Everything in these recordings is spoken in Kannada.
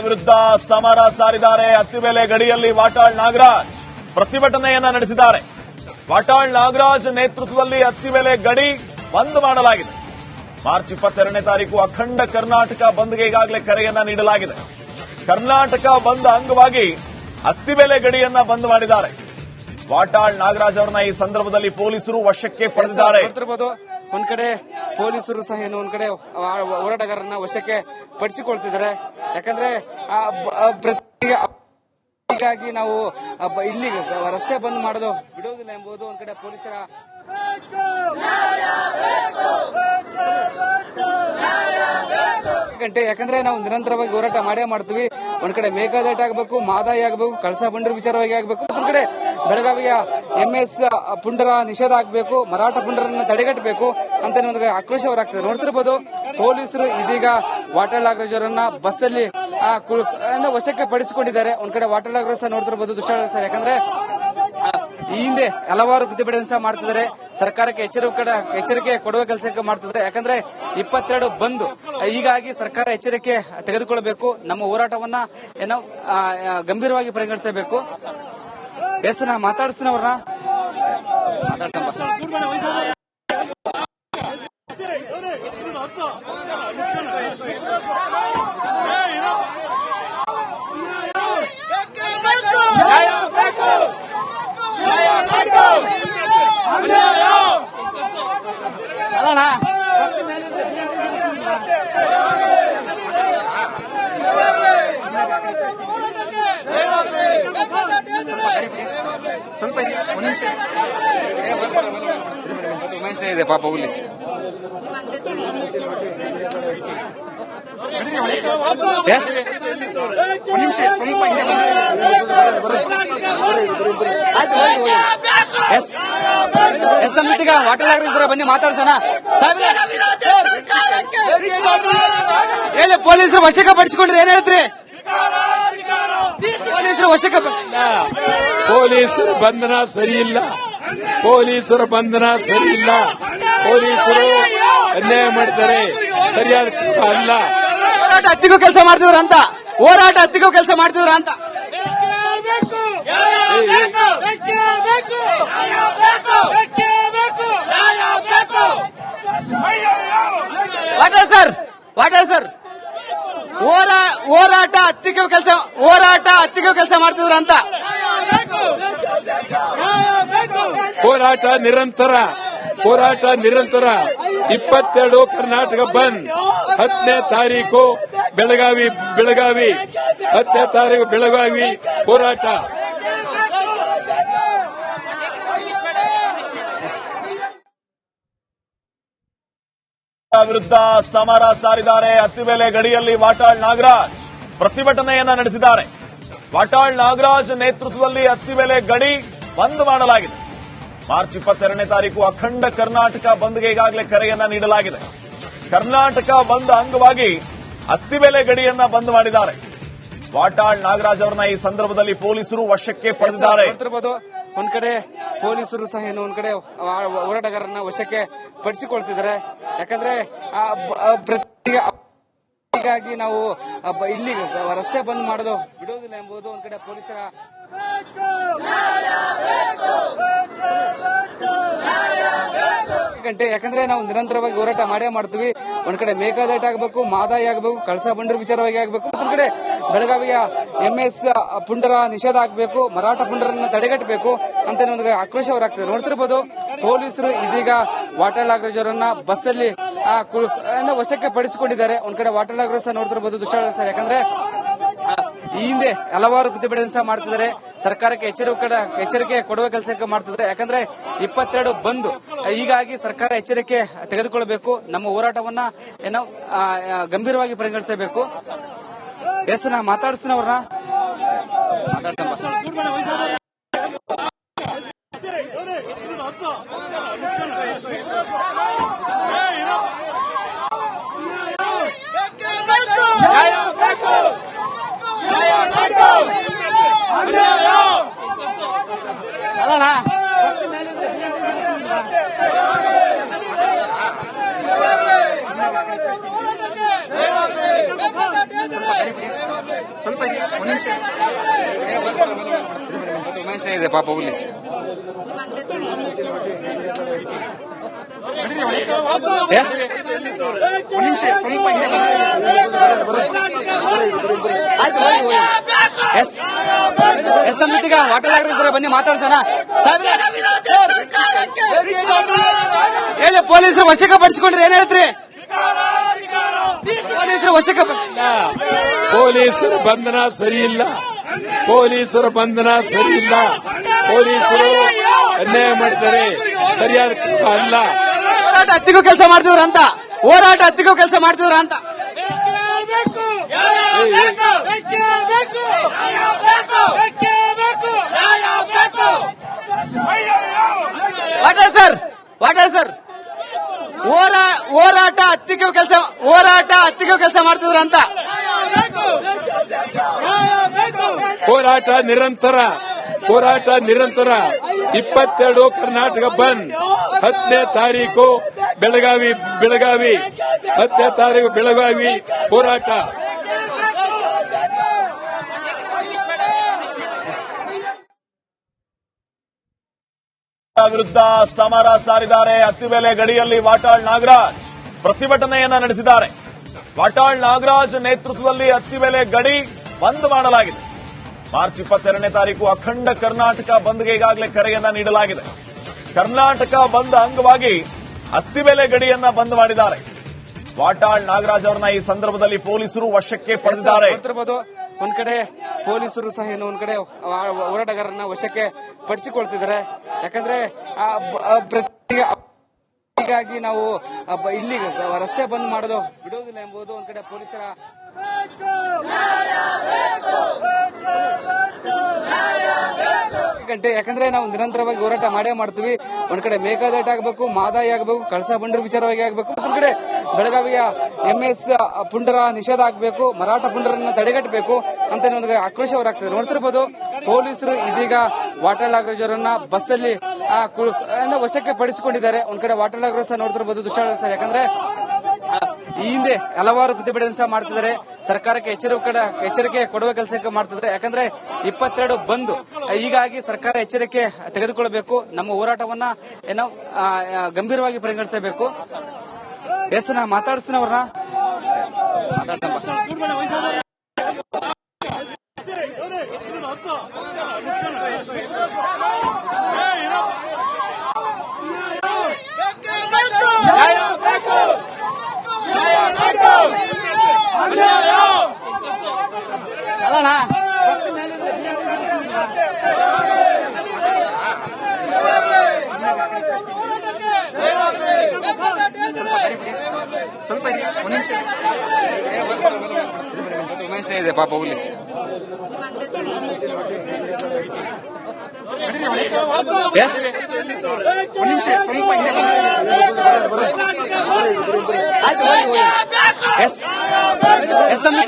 ವಿರುದ್ಧ ಸಮರ ಸಾರಿದ್ದಾರೆ. ಅತ್ತಿಬೆಲೆ ಗಡಿಯಲ್ಲಿ ವಾಟಾಳ್ ನಾಗರಾಜ್ ಪ್ರತಿಭಟನೆಯನ್ನ ನಡೆಸಿದ್ದಾರೆ. ವಾಟಾಳ್ ನಾಗರಾಜ್ ನೇತೃತ್ವದಲ್ಲಿ ಅತ್ತಿಬೆಲೆ ಗಡಿ ಬಂದ್ ಮಾಡಲಾಗಿದೆ. ಮಾರ್ಚ್ 22ನೇ ತಾರೀಕು ಅಖಂಡ ಕರ್ನಾಟಕ ಬಂದ್ಗೆ ಈಗಾಗಲೇ ಕರೆಯನ್ನ ನೀಡಲಾಗಿದೆ. ಕರ್ನಾಟಕ ಬಂದ್ ಅಂಗವಾಗಿ ಅತ್ತಿಬೆಲೆ ಗಡಿಯನ್ನ ಬಂದ್ ಮಾಡಿದ್ದಾರೆ. ವಾಟಾಳ್ ನಾಗರಾಜ್ ಅವರನ್ನ ಈ ಸಂದರ್ಭದಲ್ಲಿ ಪೊಲೀಸರು ವಶಕ್ಕೆ ಪಡೆದಿದ್ದಾರೆ. ಒಂದ್ ಕಡೆ ಪೊಲೀಸರು ಸಹ ಏನು ಒಂದ್ ಕಡೆ ಹೋರಾಟಗಾರರನ್ನ ವಶಕ್ಕೆ ಪಡಿಸಿಕೊಳ್ತಿದ್ದಾರೆ. ಯಾಕಂದ್ರೆ ಹೀಗಾಗಿ ನಾವು ಇಲ್ಲಿ ರಸ್ತೆ ಬಂದ್ ಮಾಡಲು ಬಿಡುವುದಿಲ್ಲ ಎಂಬುದು ಒಂದ್ ಕಡೆ ಪೊಲೀಸರ ಗಂಟೆ. ಯಾಕಂದ್ರೆ ನಾವು ನಿರಂತರವಾಗಿ ಹೋರಾಟ ಮಾಡೇ ಮಾಡ್ತೀವಿ. ಒಂದ್ ಕಡೆ ಮೇಘದಾಟ ಆಗಬೇಕು, ಮಾದಾಯಿ ಆಗಬೇಕು, ಕಳಸಾ ಬಂಡೂರು ವಿಚಾರವಾಗಿ ಆಗಬೇಕು. ಒಂದ್ ಕಡೆ ಬೆಳಗಾವಿಯ MS ಪುಂಡರ ನಿಷೇಧ ಆಗಬೇಕು, ಮರಾಠ ಪುಂಡರನ್ನ ತಡೆಗಟ್ಟಬೇಕು ಅಂತ ಒಂದು ಆಕ್ರೋಶ ಹೊರಾಗ್ತದೆ. ನೋಡ್ತಿರ್ಬೋದು ಪೊಲೀಸರು ಇದೀಗ ವಾಟಾಳ್ ನಾಗರಾಜ್ ಅವರನ್ನ ಬಸ್ಸಲ್ಲಿ ವಶಕ್ಕೆ ಪಡಿಸಿಕೊಂಡಿದ್ದಾರೆ. ಒಂದ್ ಕಡೆ ವಾಟಾಳ್ ನಾಗರಾಜ್ ಸಹ ನೋಡ್ತಿರ್ಬೋದು ದೃಶ್ಯ. ಯಾಕಂದ್ರೆ ಈ ಹಿಂದೆ ಹಲವಾರು ಪ್ರತಿಭಟನೆ ಸಹ ಮಾಡ್ತಿದ್ದಾರೆ. ಸರ್ಕಾರಕ್ಕೆ ಎಚ್ಚರಿಕೆ ಕೊಡುವ ಕೆಲಸ ಮಾಡ್ತಿದ್ದಾರೆ. ಯಾಕಂದ್ರೆ 22 ಬಂದು ಹೀಗಾಗಿ ಸರ್ಕಾರ ಎಚ್ಚರಿಕೆ ತೆಗೆದುಕೊಳ್ಳಬೇಕು. ನಮ್ಮ ಹೋರಾಟವನ್ನ ಏನೋ ಗಂಭೀರವಾಗಿ ಪರಿಗಣಿಸಬೇಕು. ನಾ ಮಾತಾಡಿಸ್ತೀನಿ ಅವ್ರನ್ನ ಸ್ವಲ್ಪ ನಿಮಿಷ ಇದೆ ಪಾಪ ಹುಲಿ. ನಮ್ಮೀಗ ವಾಟಾಳ್ ನಾಗರಾಜ್ ಬನ್ನಿ ಮಾತಾಡ್ಸೋಣ. ಹೇಳಿ, ಪೊಲೀಸರು ವಶಕ್ಕೆ ಪಡಿಸಿಕೊಂಡ್ರೆ ಏನ್ ಹೇಳ್ತೀರಿ? ಪೊಲೀಸರು ವಶಕ್ಕೆ ಪೊಲೀಸರ ಬಂಧನ ಸರಿಯಿಲ್ಲ. ಪೊಲೀಸರ ಬಂಧನ ಸರಿಯಿಲ್ಲ. ಪೊಲೀಸರು ಅನ್ಯಾಯ ಮಾಡ್ತಾರೆ. ಸರಿಯಾದ ಅಲ್ಲ. ಹೋರಾಟ ಹತ್ತಿಗೂ ಕೆಲಸ ಮಾಡ್ತಿದ್ರ ಅಂತ. ಹೋರಾಟ ಹತ್ತಿಗೂ ಕೆಲಸ ಮಾಡ್ತಿದ್ರ ಅಂತ. ವಾಟಾಳ್ ಸರ್ ಹೋರಾಟ ಹತ್ತಿಗೂ ಕೆಲಸ ಮಾಡ್ತಿದ್ರ ಅಂತ. ಹೋರಾಟ ನಿರಂತರ 22 ಕರ್ನಾಟಕ ಬಂದ್. 10ನೇ ತಾರೀಕು ಬೆಳಗಾವಿ 10ನೇ ತಾರೀಕು ಬೆಳಗಾವಿ ಹೋರಾಟ. ವಿರುದ್ಧ ಸಮರ ಸಾರಿದ್ದಾರೆ. ಅತ್ತಿಬೆಲೆ ಗಡಿಯಲ್ಲಿ ವಾಟಾಳ್ ನಾಗರಾಜ್ ಪ್ರತಿಭಟನೆಯನ್ನ ನಡೆಸಿದ್ದಾರೆ. ವಾಟಾಳ್ ನಾಗರಾಜ್ ನೇತೃತ್ವದಲ್ಲಿ ಅತ್ತಿಬೆಲೆ ಗಡಿ ಬಂದ್ ಮಾಡಲಾಗಿದೆ. ಮಾರ್ಚ್ 22ನೇ ತಾರೀಕು ಅಖಂಡ ಕರ್ನಾಟಕ ಬಂದ್ಗೆ ಈಗಾಗಲೇ ಕರೆಯನ್ನ ನೀಡಲಾಗಿದೆ. ಕರ್ನಾಟಕ ಬಂದ್ ಅಂಗವಾಗಿ ಅತ್ತಿಬೆಲೆ ಗಡಿಯನ್ನ ಬಂದ್ ಮಾಡಿದ್ದಾರೆ. ವಾಟಾಳ್ ನಾಗರಾಜ್ ಅವರನ್ನ ಈ ಸಂದರ್ಭದಲ್ಲಿ ಪೊಲೀಸರು ವಶಕ್ಕೆ ಪಡೆದಿದ್ದಾರೆ. ಒಂದ್ ಕಡೆ ಪೊಲೀಸರು ಸಹ ಏನು ಒಂದ್ ಕಡೆ ಹೋರಾಟಗಾರರನ್ನ ವಶಕ್ಕೆ ಪಡಿಸಿಕೊಳ್ತಿದ್ದಾರೆ. ಯಾಕಂದ್ರೆ ಹೀಗಾಗಿ ನಾವು ಇಲ್ಲಿ ರಸ್ತೆ ಬಂದ್ ಮಾಡಲು ಬಿಡುವುದಿಲ್ಲ ಎಂಬುದು ಒಂದ್ ಕಡೆ ಪೊಲೀಸರ ಗಂಟೆ. ಯಾಕಂದ್ರೆ ನಾವು ನಿರಂತರವಾಗಿ ಹೋರಾಟ ಮಾಡೇ ಮಾಡ್ತೀವಿ. ಒಂದ್ ಕಡೆ ಮೇಘದಾಟ ಆಗಬೇಕು, ಮಾದಾಯಿ ಆಗಬೇಕು, ಕಳಸಾ ಬಂಡೂರು ವಿಚಾರವಾಗಿ ಆಗಬೇಕು. ಒಂದ್ ಕಡೆ ಬೆಳಗಾವಿಯ MS ಪುಂಡರ ನಿಷೇಧ ಆಗಬೇಕು, ಮರಾಠ ಪುಂಡರನ್ನ ತಡೆಗಟ್ಟಬೇಕು ಅಂತ ಒಂದು ಆಕ್ರೋಶ ಹೊರಾಗ್ತದೆ. ನೋಡ್ತಿರ್ಬೋದು ಪೊಲೀಸರು ಇದೀಗ ವಾಟಾಳ್ ನಾಗರಾಜ್ ಅವರನ್ನ ಬಸ್ಸಲ್ಲಿ ವಶಕ್ಕೆ ಪಡಿಸಿಕೊಂಡಿದ್ದಾರೆ. ಒಂದ್ ಕಡೆ ವಾಟಾಳ್ ನಾಗರಾಜ್ ಸಹ ನೋಡ್ತಿರ್ಬೋದು ದೃಶ್ಯ. ಯಾಕಂದ್ರೆ ಈ ಹಿಂದೆ ಹಲವಾರು ಪ್ರತಿಭಟನೆ ಸಹ ಮಾಡ್ತಿದ್ದಾರೆ. ಸರ್ಕಾರಕ್ಕೆ ಎಚ್ಚರಿಕೆ ಕೊಡುವ ಕೆಲಸ ಮಾಡ್ತಿದ್ದಾರೆ. ಯಾಕಂದ್ರೆ 22 ಬಂದು ಹೀಗಾಗಿ ಸರ್ಕಾರ ಎಚ್ಚರಿಕೆ ತೆಗೆದುಕೊಳ್ಳಬೇಕು. ನಮ್ಮ ಹೋರಾಟವನ್ನ ಏನೋ ಗಂಭೀರವಾಗಿ ಪರಿಗಣಿಸಬೇಕು. ನಾ ಮಾತಾಡಿಸ್ತೀನಿ ಅವ್ರನ್ನ ಸ್ವಲ್ಪ ನಿಮಿಷ ಇದೆ ಪಾಪ ಹುಲಿ. ಈಗ ಹೋಟೆಲ್ ಆಗಿದ್ರೆ ಬನ್ನಿ ಮಾತಾಡ್ಸೋಣ. ಹೇಳಿ, ಪೊಲೀಸರು ವಶಕ್ಕೆ ಪಡಿಸಿಕೊಂಡ್ರೆ ಏನ್ ಹೇಳ್ತೀರಿ? ಪೊಲೀಸರು ವಶಕ್ಕೆ ಪೊಲೀಸರ ಬಂಧನ ಸರಿ ಇಲ್ಲ, ಪೊಲೀಸರ ಬಂಧನ ಸರಿ ಇಲ್ಲ, ಪೊಲೀಸರು ಅನ್ಯಾಯ ಮಾಡ್ತಾರೆ, ಸರಿಯಾದ ಕ್ರಮ ಅಲ್ಲ. ಹೋರಾಟ ಹತ್ತಿಗೂ ಕೆಲಸ ಮಾಡ್ತಿದ್ರ ಅಂತ, ಹೋರಾಟ ಹತ್ತಿಗೂ ಕೆಲಸ ಮಾಡ್ತಿದ್ರ ಅಂತ. ವಾಟರ್ ಸರ್ ಹೋರಾಟ ಹತ್ತಿಗೂ ಕೆಲಸ ಮಾಡ್ತಿದ್ರ ಅಂತ. ಹೋರಾಟ ನಿರಂತರ 22 ಕರ್ನಾಟಕ ಬಂದ್. 10ನೇ ತಾರೀಕು ಬೆಳಗಾವಿ 10ನೇ ತಾರೀಕು ಬೆಳಗಾವಿ ಹೋರಾಟ. ವಿರುದ್ಧ ಸಮರ ಸಾರಿದ್ದಾರೆ. ಅತ್ತಿಬೆಲೆ ಗಡಿಯಲ್ಲಿ ವಾಟಾಳ್ ನಾಗರಾಜ್ ಪ್ರತಿಭಟನೆಯನ್ನ ನಡೆಸಿದ್ದಾರೆ. ವಾಟಾಳ್ ನಾಗರಾಜ್ ನೇತೃತ್ವದಲ್ಲಿ ಅತ್ತಿಬೆಲೆ ಗಡಿ ಬಂದ್ ಮಾಡಲಾಗಿದೆ. ಮಾರ್ಚ್ 22ನೇ ತಾರೀಕು ಅಖಂಡ ಕರ್ನಾಟಕ ಬಂದ್ಗೆ ಈಗಾಗಲೇ ಕರೆಯನ್ನ ನೀಡಲಾಗಿದೆ. ಕರ್ನಾಟಕ ಬಂದ್ ಅಂಗವಾಗಿ ಅತ್ತಿಬೆಲೆ ಗಡಿಯನ್ನ ಬಂದ್ ಮಾಡಿದ್ದಾರೆ. ವಾಟಾಳ್ ನಾಗರಾಜ್ ಅವರನ್ನ ಈ ಸಂದರ್ಭದಲ್ಲಿ ಪೊಲೀಸರು ವಶಕ್ಕೆ ಪಡೆದಿದ್ದಾರೆ. ಒಂದ್ ಕಡೆ ಪೊಲೀಸರು ಸಹ ಒಂದ್ ಕಡೆ ಹೋರಾಟಗಾರರನ್ನ ವಶಕ್ಕೆ ಪಡಿಸಿಕೊಳ್ತಿದ್ದಾರೆ. ಯಾಕಂದ್ರೆ ಹೀಗಾಗಿ ನಾವು ಇಲ್ಲಿ ರಸ್ತೆ ಬಂದ್ ಮಾಡಲು ಬಿಡುವುದಿಲ್ಲ ಎಂಬುದು ಒಂದ್ ಕಡೆ ಪೊಲೀಸರ ಗಂಟೆ. ಯಾಕಂದ್ರೆ ನಾವು ನಿರಂತರವಾಗಿ ಹೋರಾಟ ಮಾಡೇ ಮಾಡ್ತೀವಿ. ಒಂದ್ ಕಡೆ ಮೇಕಾದಾಟ ಆಗಬೇಕು, ಮಾದಾಯಿ ಆಗಬೇಕು, ಕಳಸಾ ಬಂಡೂರು ವಿಚಾರವಾಗಿ ಆಗಬೇಕು. ಮತ್ತೊಂದ್ ಕಡೆ ಬೆಳಗಾವಿಯ MS ಪುಂಡರ ನಿಷೇಧ ಆಗಬೇಕು, ಮರಾಠ ಪುಂಡರನ್ನ ತಡೆಗಟ್ಟಬೇಕು ಅಂತ ಒಂದು ಆಕ್ರೋಶ ಹೊರಾಗ್ತದೆ. ನೋಡ್ತಿರ್ಬೋದು, ಪೊಲೀಸರು ಇದೀಗ ವಾಟಾಳ್ ನಾಗರಾಜ್ ಅವರನ್ನ ಬಸ್ಸಲ್ಲಿ ವಶಕ್ಕೆ ಪಡಿಸಿಕೊಂಡಿದ್ದಾರೆ. ಒಂದ್ ಕಡೆ ವಾಟಾಳ್ ನಾಗರಾಜ್ ಸಹ ನೋಡ್ತಿರ್ಬೋದು ದುಶ್ಯಾಳ ಸರ್. ಯಾಕಂದ್ರೆ ಈ ಹಿಂದೆ ಹಲವಾರು ಪ್ರತಿಭಟನೆ ಸಹ ಮಾಡ್ತಿದ್ದಾರೆ. ಸರ್ಕಾರಕ್ಕೆ ಎಚ್ಚರಿಕೆ ಕೊಡುವ ಕೆಲಸಕ್ಕೆ ಮಾಡ್ತಿದ್ದಾರೆ. ಯಾಕಂದ್ರೆ 22 ಬಂದು ಹೀಗಾಗಿ ಸರ್ಕಾರ ಎಚ್ಚರಿಕೆ ತೆಗೆದುಕೊಳ್ಳಬೇಕು. ನಮ್ಮ ಹೋರಾಟವನ್ನ ಏನೋ ಗಂಭೀರವಾಗಿ ಪರಿಗಣಿಸಬೇಕು. ಎಸ್, ನಾ ಮಾತಾಡಿಸ್ತೀನಿ ಅವ್ರನ್ನ. ಅಲ್ಲಣ್ಣ, ಸ್ವಲ್ಪ ನಿಮಿಷ ಇದೆ ಪಾಪ ಹುಲಿ.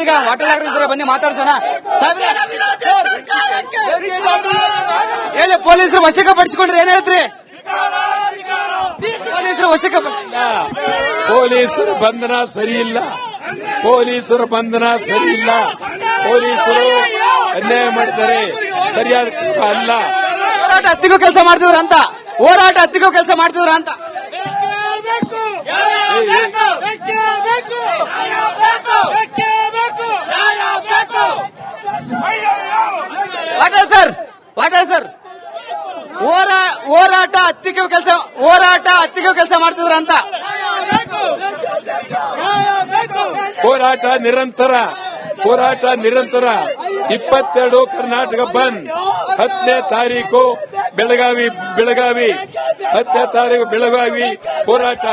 ಈಗ ಹೋಟೆಲ್ ಆಗಿದ್ರೆ ಬನ್ನಿ ಮಾತಾಡ್ಸೋಣ. ಹೇಳಿ, ಪೊಲೀಸರು ವಶಕ್ಕೆ ಪಡಿಸಿಕೊಂಡ್ರೆ ಏನ್ ಹೇಳ್ತೀರಿ? ಪೊಲೀಸರು ವಶಕ್ಕೆ ಪೊಲೀಸರ ಬಂಧನ ಸರಿ ಇಲ್ಲ, ಪೊಲೀಸರ ಬಂಧನ ಸರಿ ಇಲ್ಲ, ಪೊಲೀಸರು ಅನ್ಯಾಯ ಮಾಡ್ತಾರೆ, ಸರಿಯಾದ ಕ್ರಮ ಅಲ್ಲ. ಹೋರಾಟ ಹತ್ತಿಗೂ ಕೆಲಸ ಮಾಡ್ತಿದ್ರ ಅಂತ, ಹೋರಾಟ ಹತ್ತಿಗೂ ಕೆಲಸ ಮಾಡ್ತಿದ್ರ ಅಂತ. ವಾಟಾಳ್ ಸರ್ ಹೋರಾಟ ಹತ್ತಿಗೂ ಕೆಲಸ ಮಾಡ್ತಿದ್ರ ಅಂತ. ಹೋರಾಟ ನಿರಂತರ 22 ಕರ್ನಾಟಕ ಬಂದ್. 10ನೇ ತಾರೀಕು ಬೆಳಗಾವಿ 10ನೇ ತಾರೀಕು ಬೆಳಗಾವಿ ಹೋರಾಟ.